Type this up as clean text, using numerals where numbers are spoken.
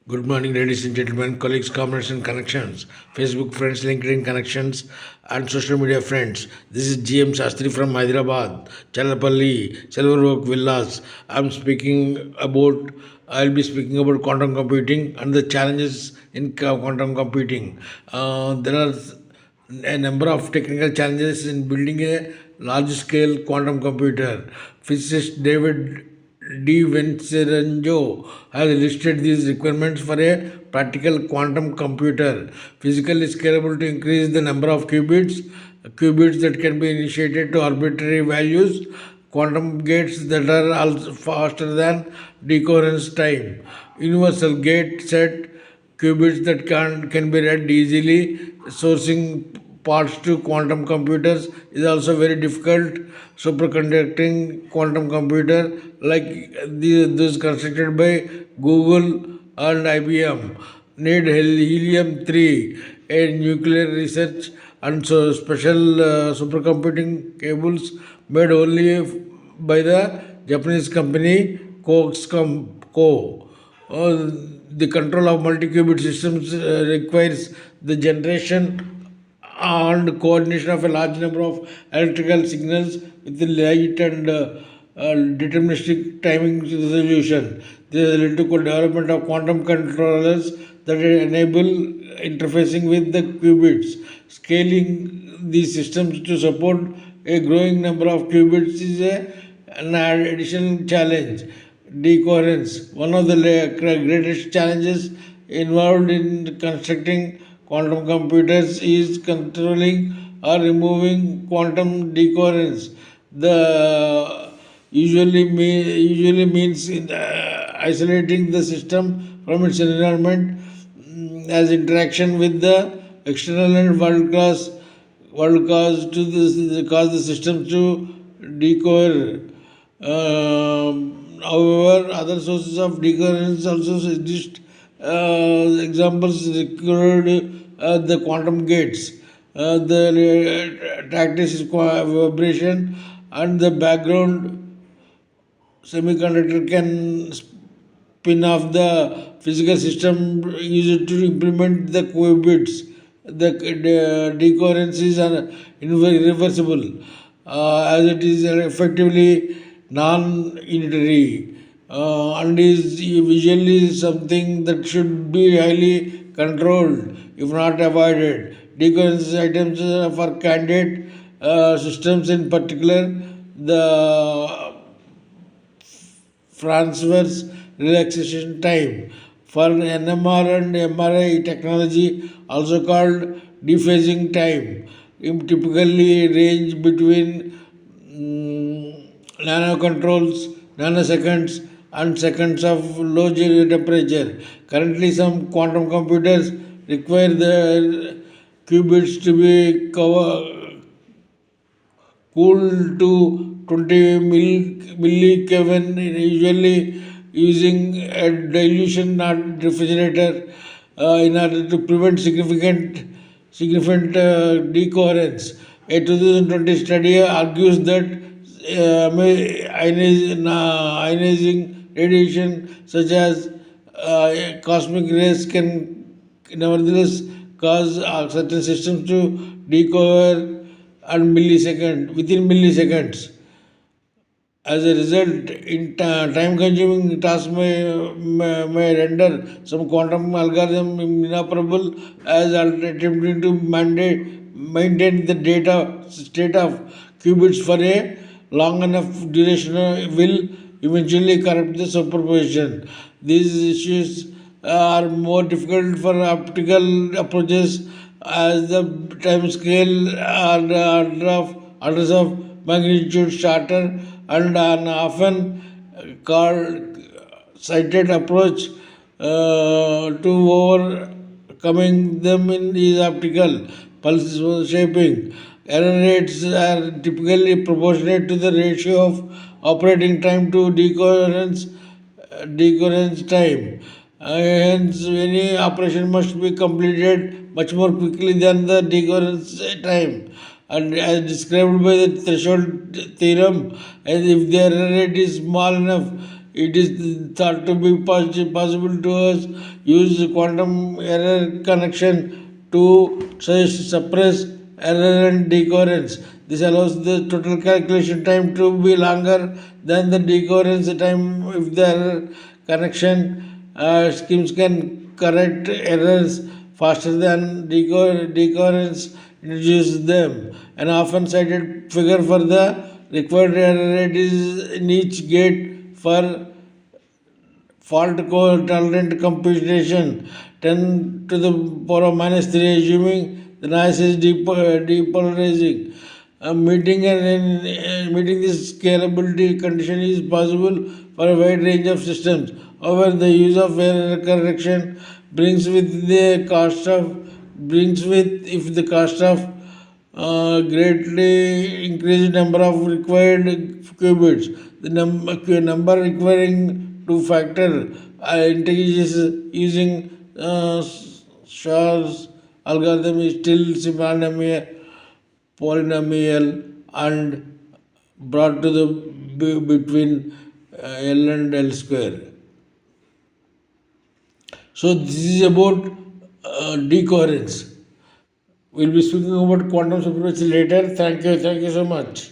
Good morning, ladies and gentlemen, colleagues, comrades, and connections, Facebook friends, LinkedIn connections, and social media friends. This is GM Shastri from Hyderabad, Chalapalli, Silverwood Villas. I'll be speaking about quantum computing and the challenges in quantum computing. There are a number of technical challenges in building a large scale quantum computer. Physicist David D. Vincenzo has listed these requirements for a practical quantum computer. Physically scalable to increase the number of qubits that can be initiated to arbitrary values, quantum gates that are also faster than decoherence time, universal gate set qubits that can be read easily. Sourcing parts to quantum computers is also very difficult. Superconducting quantum computer like those constructed by Google and IBM need helium 3, a nuclear research and so special supercomputing cables made only by the Japanese company Coxcom Co. The control of multi-qubit systems requires the generation and coordination of a large number of electrical signals with the light and deterministic timing resolution. This has led to development of quantum controllers that enable interfacing with the qubits. Scaling these systems to support a growing number of qubits is an additional challenge. Decoherence. One of the greatest challenges involved in constructing quantum computers is controlling or removing quantum decoherence. The usually means isolating the system from its environment as interaction with the external and world cause the system to decohere. However, other sources of decoherence also exist. Examples record the quantum gates, the tactics vibration, and the background semiconductor can spin off the physical system used to implement the qubits. The decoherence is irreversible as it is effectively non-unitary and is visually something that should be highly controlled if not avoided. Decoherence items for candidate systems in particular, the transverse relaxation time for NMR and MRI technology, also called dephasing time, typically range between nanoseconds, and seconds of low temperature. Currently, some quantum computers require the qubits to be cooled to 20 millikelvin, usually using a dilution not refrigerator in order to prevent significant decoherence. A 2020 study argues that ionizing radiation such as cosmic rays can nevertheless cause certain systems to decohere and within milliseconds. As a result, time-consuming tasks may render some quantum algorithm inoperable as attempting to maintain the data state of qubits for a long enough duration will eventually corrupt the superposition. These issues are more difficult for optical approaches as the time scale orders of magnitude shorter and an often called cited approach to overcoming them in is optical pulse shaping. Error rates are typically proportionate to the ratio of operating time to decoherence time. Hence, any operation must be completed much more quickly than the decoherence time. And as described by the threshold theorem, as if the error rate is small enough, it is thought to be possible to us use quantum error connection to suppress error and decoherence. This allows the total calculation time to be longer than the decoherence time if the error connection schemes can correct errors faster than decoherence introduces them. An often cited figure for the required error rate is in each gate for fault tolerant computation 10 to the power of minus 3, assuming the noise is depolarizing. Meeting this scalability condition is possible for a wide range of systems. However, the use of error correction brings with if the cost of greatly increased number of required qubits. The number requiring to factor integers using Shor's algorithm is still polynomial and brought to the between L and L square. So this is about decoherence. We'll be speaking about quantum superposition later. Thank you so much.